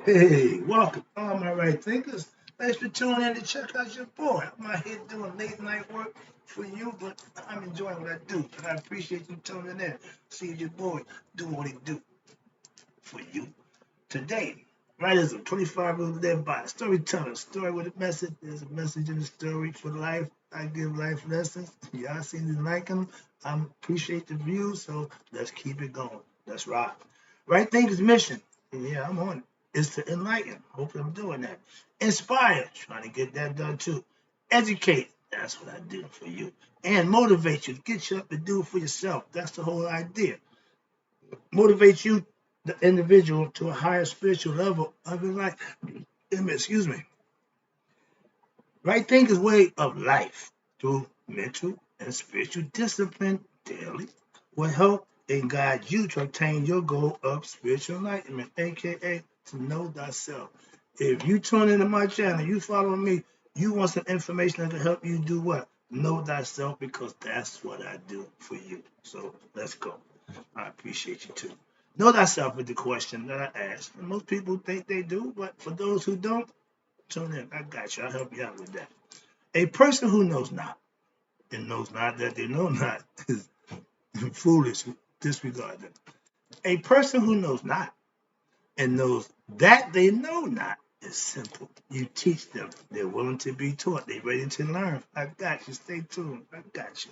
Hey, welcome, all my right thinkers. Thanks for tuning in to check out your boy. I'm out here doing late night work for you, but I'm enjoying what I do, and I appreciate you tuning in. See your boy doing what he do for you today. Writism, 25 rules to live by. Storytelling, story with a message. There's a message in the story for life. I give life lessons. Y'all seem to like them. I appreciate the views, so let's keep it going. Let's rock. Right Thinkers mission. Yeah, I'm on it. Is to enlighten. Hopefully I'm doing that. Inspire. Trying to get that done too. Educate. That's what I do for you. And motivate you. Get you up to do it for yourself. That's the whole idea. Motivate you, the individual, to a higher spiritual level of your life. Excuse me. Right Thinkers way of life through mental and spiritual discipline daily will help and guide you to obtain your goal of spiritual enlightenment, aka to know thyself. If you tune into my channel, you follow me, you want some information that can help you do what? Know thyself, because that's what I do for you. So let's go. I appreciate you too. Know thyself is the question that I ask. And most people think they do, but for those who don't, tune in. I got you. I'll help you out with that. A person who knows not and knows not that they know not is foolish. Disregard them. A person who knows not and knows that they know not is simple. You teach them. They're willing to be taught. They're ready to learn. I got you. Stay tuned. I got you.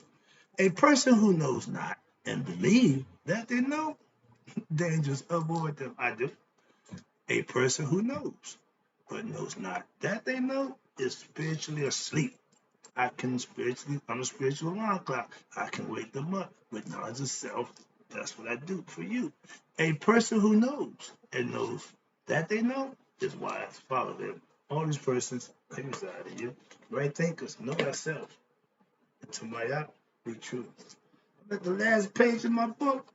A person who knows not and believe that they know, dangerous. Avoid them. I do. A person who knows but knows not that they know is spiritually asleep. I'm a spiritual alarm clock. I can wake them up with knowledge of self. That's what I do for you. A person who knows and knows that they know is wise. Follow them. All these persons inside of you. Right thinkers, know thyself. And to my out, be true. I'm at the last page of my book.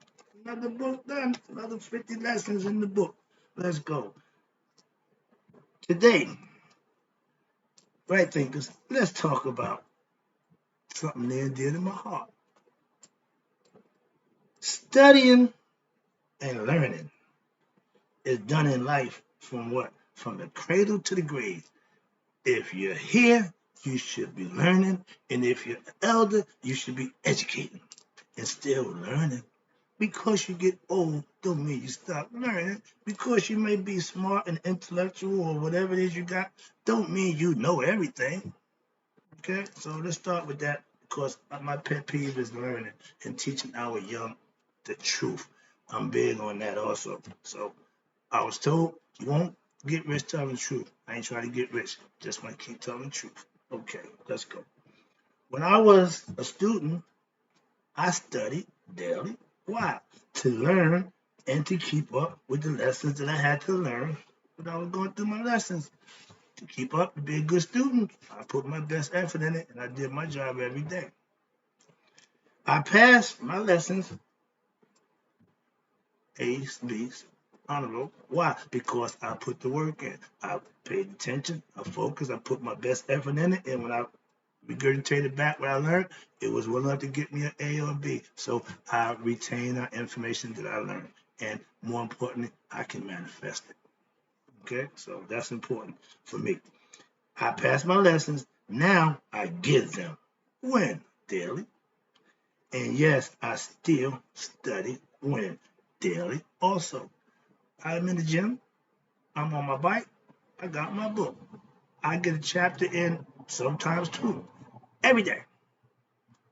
Another book done. Another 50 lessons in the book. Let's go. Today, right thinkers, let's talk about something near and dear to my heart. Studying and learning is done in life from what? From the cradle to the grave. If you're here, you should be learning. And if you're elder, you should be educating and still learning. Because you get old, don't mean you stop learning. Because you may be smart and intellectual or whatever it is you got, don't mean you know everything. Okay, so let's start with that, because my pet peeve is learning and teaching our young the truth. I'm big on that also. So I was told you won't get rich telling the truth. I ain't trying to get rich. Just want to keep telling the truth. Okay, let's go. When I was a student, I studied daily. Why? To learn and to keep up with the lessons that I had to learn when I was going through my lessons. To keep up, to be a good student, I put my best effort in it, and I did my job every day. I passed my lessons, A's, B's, honor roll. Why? Because I put the work in. I paid attention, I focused, I put my best effort in it, and when I regurgitated back what I learned, it was well enough to get me an A or a B. So I retain the information that I learned. And more importantly, I can manifest it. Okay? So that's important for me. I passed my lessons. Now I give them. When? Daily. And yes, I still study when? Daily also. I'm in the gym. I'm on my bike. I got my book. I get a chapter in sometimes two every day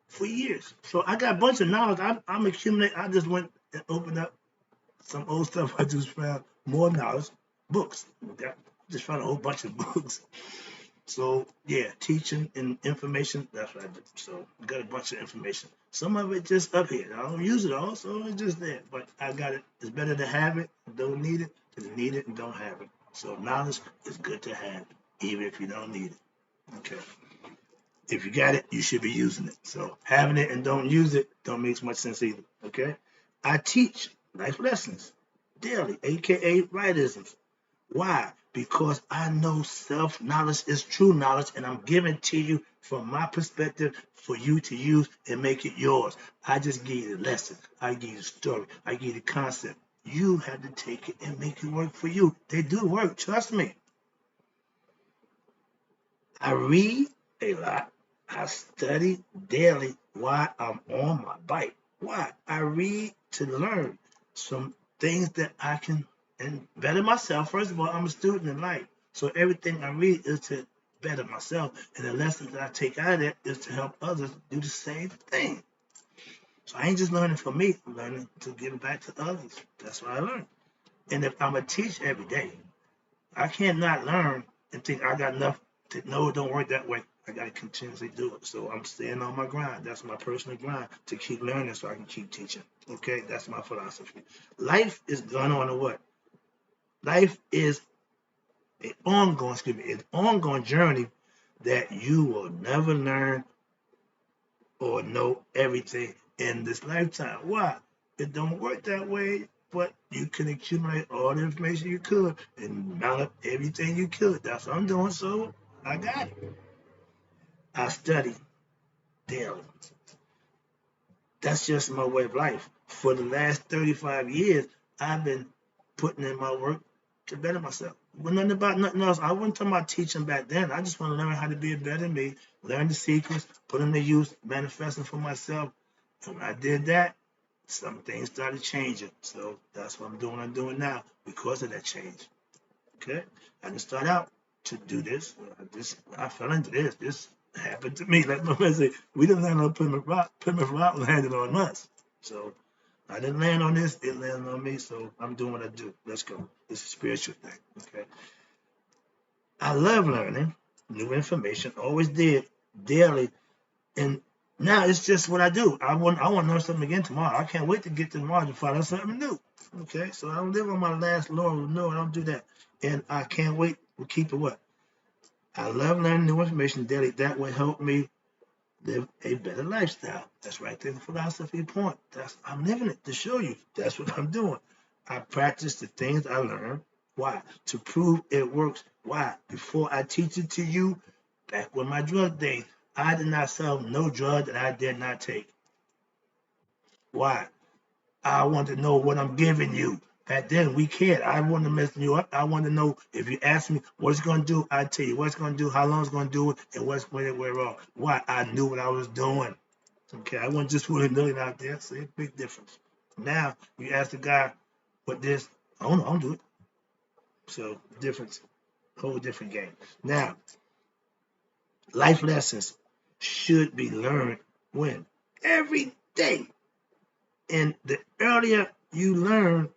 for years. So I got a bunch of knowledge. I'm accumulating. I just went and opened up some old stuff. I just found more knowledge, books. Okay? Just found a whole bunch of books. So yeah, teaching and information, that's what I do. So I got a bunch of information. Some of it just up here. I don't use it all, so it's just there. But I got it. It's better to have it and don't need it than need it and don't have it. So knowledge is good to have, even if you don't need it. Okay. If you got it, you should be using it. So having it and don't use it don't make much sense either. Okay. I teach life lessons daily, aka writisms. Why? Because I know self-knowledge is true knowledge, and I'm giving to you from my perspective for you to use and make it yours. I just give you the lesson. I give you the story. I give you the concept. You have to take it and make it work for you. They do work, trust me. I read a lot. I study daily while I'm on my bike. Why? I read to learn some things that I can and better myself. First of all, I'm a student in life. So everything I read is to better myself. And the lessons that I take out of that is to help others do the same thing. So I ain't just learning for me, I'm learning to give back to others. That's what I learned. And if I'm a teacher every day, I can't not learn and think I got enough to know it don't work that way. I got to continuously do it. So I'm staying on my grind. That's my personal grind to keep learning so I can keep teaching. Okay, that's my philosophy. Life is going on a what? Life is an ongoing journey that you will never learn or know everything in this lifetime. Why? It don't work that way, but you can accumulate all the information you could and mount up everything you could. That's what I'm doing, so I got it. I study daily. That's just my way of life. For the last 35 years, I've been putting in my work to better myself. Well, nothing about nothing else. I wasn't talking about teaching back then. I just want to learn how to be a better me, learn the secrets, put them to use, manifesting for myself. And when I did that, some things started changing. So that's what I'm doing now because of that change. Okay? I didn't start out to do this. I fell into this. This happened to me. Like my friend say, we didn't land on Plymouth Rock. Plymouth Rock landed on us. So I didn't land on this. It landed on me. So I'm doing what I do. Let's go. It's a spiritual thing. Okay? I love learning new information. Always did daily. And now it's just what I do. I want to learn something again tomorrow. I can't wait to get to tomorrow to find out something new. Okay, so I don't live on my last laurel. No, I don't do that. And I can't wait to keep it what? I love learning new information daily. That will help me live a better lifestyle. That's right there, the philosophy point. I'm living it to show you. That's what I'm doing. I practice the things I learn. Why? To prove it works. Why? Before I teach it to you, back when my drug days, I did not sell no drug that I did not take. Why? I want to know what I'm giving you. Back then, we cared. I want to mess you up. I want to know if you ask me what it's going to do, I tell you what it's going to do, how long it's going to do it, and what's when it went wrong. Why? I knew what I was doing. Okay, I wasn't just putting a million out there. See, a big difference. Now, you ask the guy what this, I don't know, I don't do it. So, difference, whole different game. Now, life lessons should be learned when? Every day. And the earlier you learn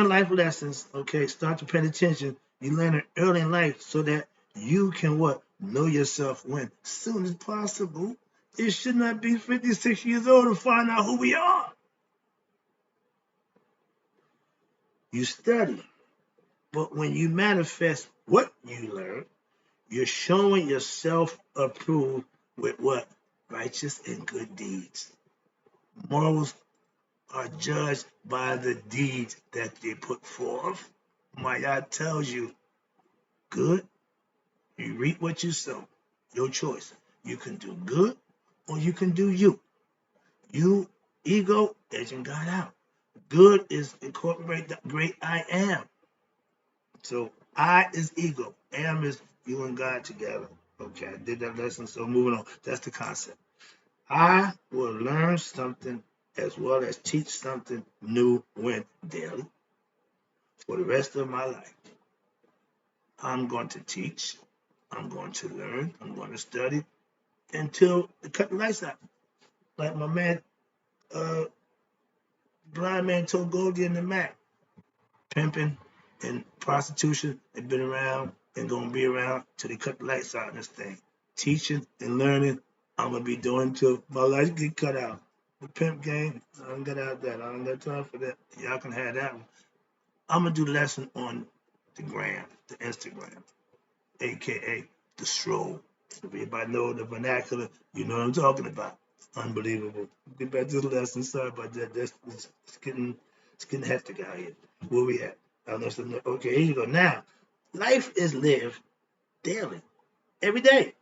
life lessons, okay, start to pay attention, you learn it early in life so that you can what? Know yourself when? Soon as possible. It should not be 56 years old to find out who we are. You study, but when you manifest what you learn, you're showing yourself approved with what? Righteous and good deeds. Morals are judged by the deeds that they put forth. My God tells you, good, you reap what you sow. Your choice. You can do good or you can do you. You, ego, edging God out. Good is incorporate the great I am. So I is ego. Am is you and God together. Okay, I did that lesson, so moving on. That's the concept. I will learn something as well as teach something new when daily for the rest of my life. I'm going to teach, I'm going to learn, I'm going to study until they cut the lights out. Like my man, blind man told Goldie and the Mac, pimping and prostitution have been around and gonna be around till they cut the lights out in this thing. Teaching and learning, I'm gonna be doing till my lights get cut out. The pimp game, I don't get out that. I don't got time for that. Y'all can have that one. I'm gonna do lesson on the gram, the Instagram, aka the stroll. If everybody know the vernacular, you know what I'm talking about. Unbelievable. Get back to the lesson. Sorry about that. It's getting hectic out here. Where we at? Okay, here you go. Now, life is lived daily, every day.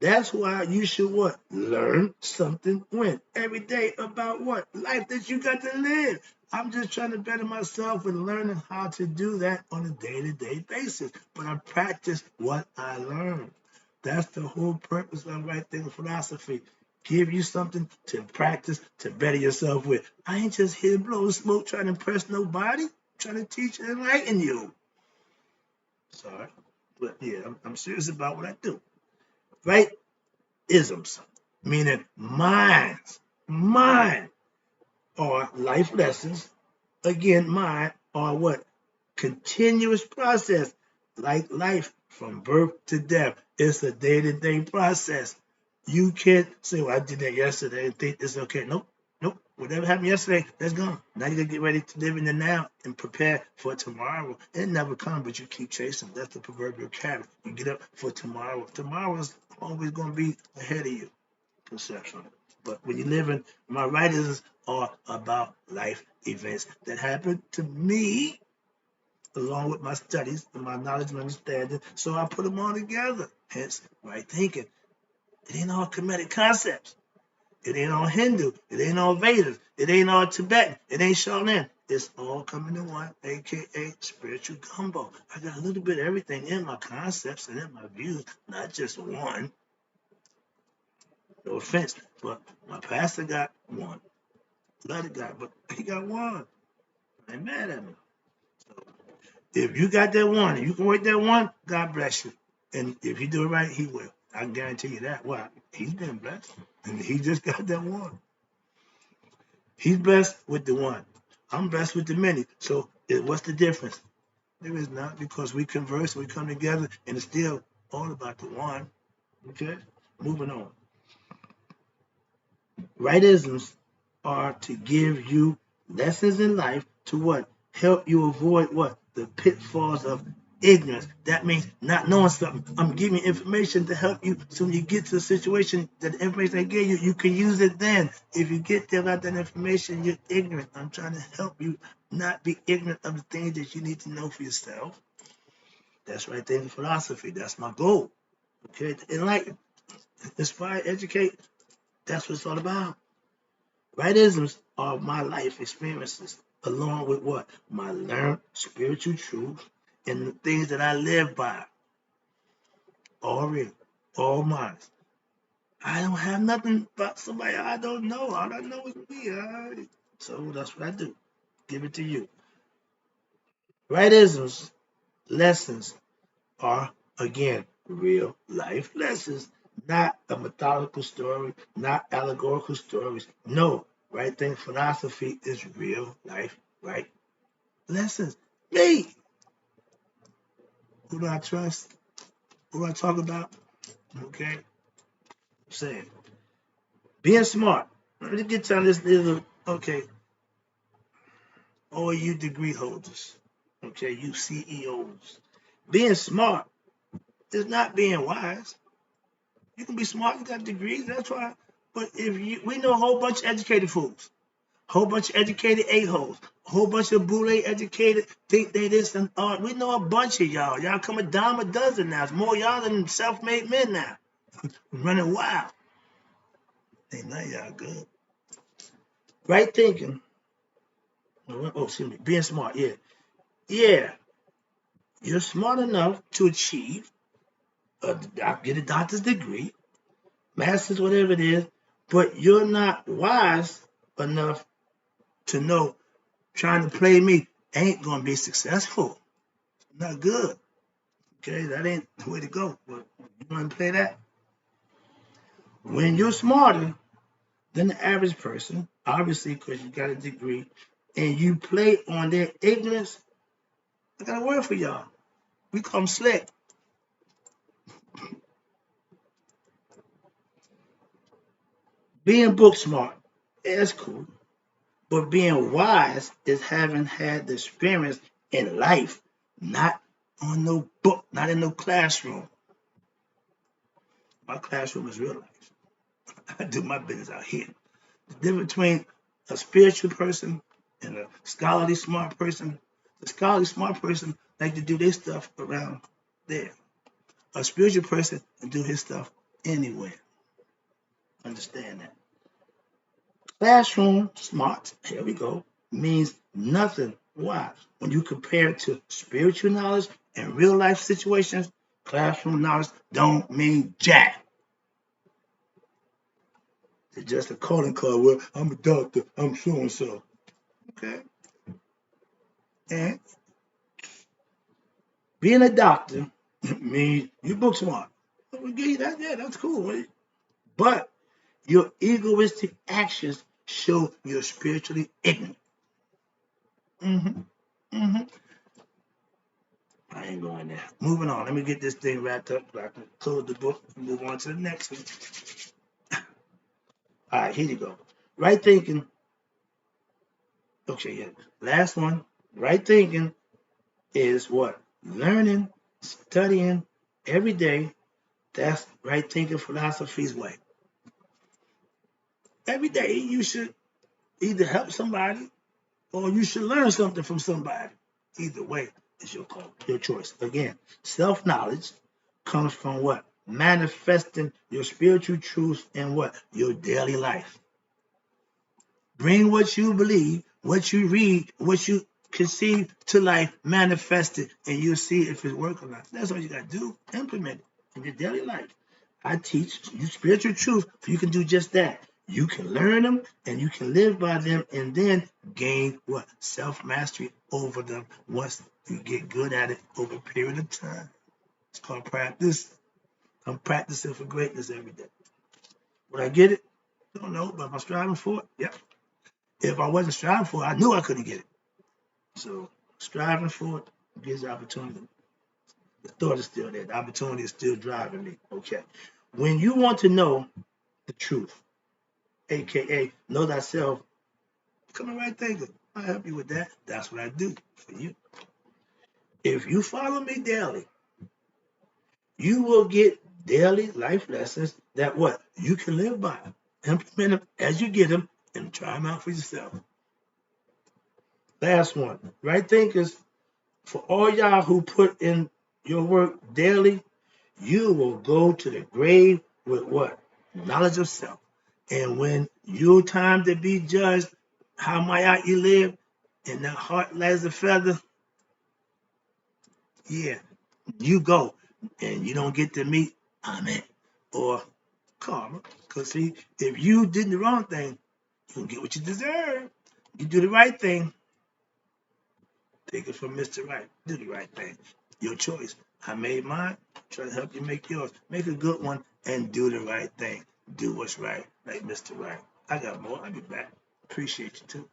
That's why you should what? Learn something when? Every day about what? Life that you got to live. I'm just trying to better myself and learning how to do that on a day-to-day basis. But I practice what I learn. That's the whole purpose of right thinking philosophy. Give you something to practice to better yourself with. I ain't just here blowing smoke trying to impress nobody. I'm trying to teach and enlighten you. Sorry. But yeah, I'm serious about what I do. Right? Isms, meaning mine are life lessons. Again, mine are what? Continuous process, like life from birth to death. It's a day-to-day process. You can't say, well, I did that yesterday and think it's okay. Nope, nope. Whatever happened yesterday, that's gone. Now you gotta get ready to live in the now and prepare for tomorrow. It never comes, but you keep chasing. That's the proverbial carrot. You get up for tomorrow. Tomorrow is always gonna be ahead of you. Perception. But when you live in, my writings are about life events that happened to me along with my studies and my knowledge and understanding. So I put them all together. Hence, right thinking. It ain't all Kemetic concepts. It ain't all Hindu. It ain't all Vedas. It ain't all Tibetan. It ain't Shaolin. It's all coming in one, aka spiritual gumbo. I got a little bit of everything in my concepts and in my views, not just one. No offense, but my pastor got one. Love the guy, but he got one. I ain't mad at me. So if you got that one and you can work that one, God bless you. And if you do it right, he will. I can guarantee you that. Why? He's been blessed. And he just got that one. He's blessed with the one. I'm blessed with the many. So what's the difference? There is not, because we converse, we come together, and it's still all about the one. Okay? Moving on. Rightisms are to give you lessons in life to what? Help you avoid what? The pitfalls of ignorance. That means not knowing something. I'm giving you information to help you so when you get to a situation, that the information I gave you, you can use it then. If you get there without that information, you're ignorant. I'm trying to help you not be ignorant of the things that you need to know for yourself. That's right there in philosophy. That's my goal. Okay? Enlighten, inspire, educate. That's what it's all about. Rightisms are my life experiences, along with what? My learned spiritual truth and the things that I live by. All real, all mine. I don't have nothing about somebody I don't know. All I know is me. All right? So that's what I do. Give it to you. Rightisms, lessons are, again, real life lessons, not a mythological story, not allegorical stories. No, right thing philosophy is real life, right lessons. Me. Who do I trust? Who do I talk about? Okay. I'm saying. Being smart. Let me get on this little, okay. All you degree holders. Okay, you CEOs. Being smart is not being wise. You can be smart, you got degrees, that's why. But if you, we know a whole bunch of educated fools, a whole bunch of educated a-holes, a whole bunch of boule educated, think they this and art. We know a bunch of y'all. Y'all come a dime a dozen now. It's more y'all than self-made men now. Running wild. Ain't none of y'all good. Right thinking. Oh, excuse me. Being smart, yeah. Yeah. You're smart enough to achieve get a doctor's degree, master's, whatever it is, but you're not wise enough to know trying to play me ain't gonna be successful. Not good. Okay, that ain't the way to go. But you want to play that? When you're smarter than the average person, obviously because you got a degree, and you play on their ignorance, I got a word for y'all. We call them slick. Being book smart, yeah, that's cool. But being wise is having had the experience in life, not on no book, not in no classroom. My classroom is real life. I do my business out here. The difference between a spiritual person and a scholarly smart person. The scholarly smart person like to do their stuff around there. A spiritual person can do his stuff anywhere. Understand that. Classroom smart, here we go, means nothing. Why? When you compare it to spiritual knowledge and real life situations, classroom knowledge don't mean jack. It's just a calling card. Well, I'm a doctor, I'm so and so. Okay? And being a doctor means you book smart. We give you that, yeah, that's cool. Right? But your egoistic actions show you're spiritually ignorant. Mm-hmm. Mm-hmm. I ain't going there. Moving on. Let me get this thing wrapped up so I can close the book and move on to the next one. All right, here you go. Right thinking. Okay, yeah. Last one. Right thinking is what? Learning, studying every day. That's right thinking philosophy's way. Every day you should either help somebody or you should learn something from somebody. Either way is your call, your choice. Again, self-knowledge comes from what? Manifesting your spiritual truth in what? Your daily life. Bring what you believe, what you read, what you conceive to life, manifest it, and you'll see if it's working or not. That's all you got to do. Implement it in your daily life. I teach you spiritual truth so you can do just that. You can learn them and you can live by them and then gain what? Self-mastery over them once you get good at it over a period of time. It's called practice. I'm practicing for greatness every day. Would I get it? Don't know, but am I striving for it? Yep. If I wasn't striving for it, I knew I couldn't get it. So striving for it gives opportunity. The thought is still there. The opportunity is still driving me. Okay. When you want to know the truth, aka know thyself, become a right thinker. I'll help you with that. That's what I do for you. If you follow me daily, you will get daily life lessons that what? You can live by. Implement them as you get them and try them out for yourself. Last one. Right thinkers, for all y'all who put in your work daily, you will go to the grave with what? Knowledge of self. And when your time to be judged, how might you live, and that heart lies a feather, yeah, you go. And you don't get to meet Amen or karma. Because see, if you did the wrong thing, you'll get what you deserve. You do the right thing, take it from Mr. Right. Do the right thing. Your choice. I made mine. Try to help you make yours. Make a good one and do the right thing. Do what's right, like Mr. Right. I got more. I'll be back. Appreciate you too.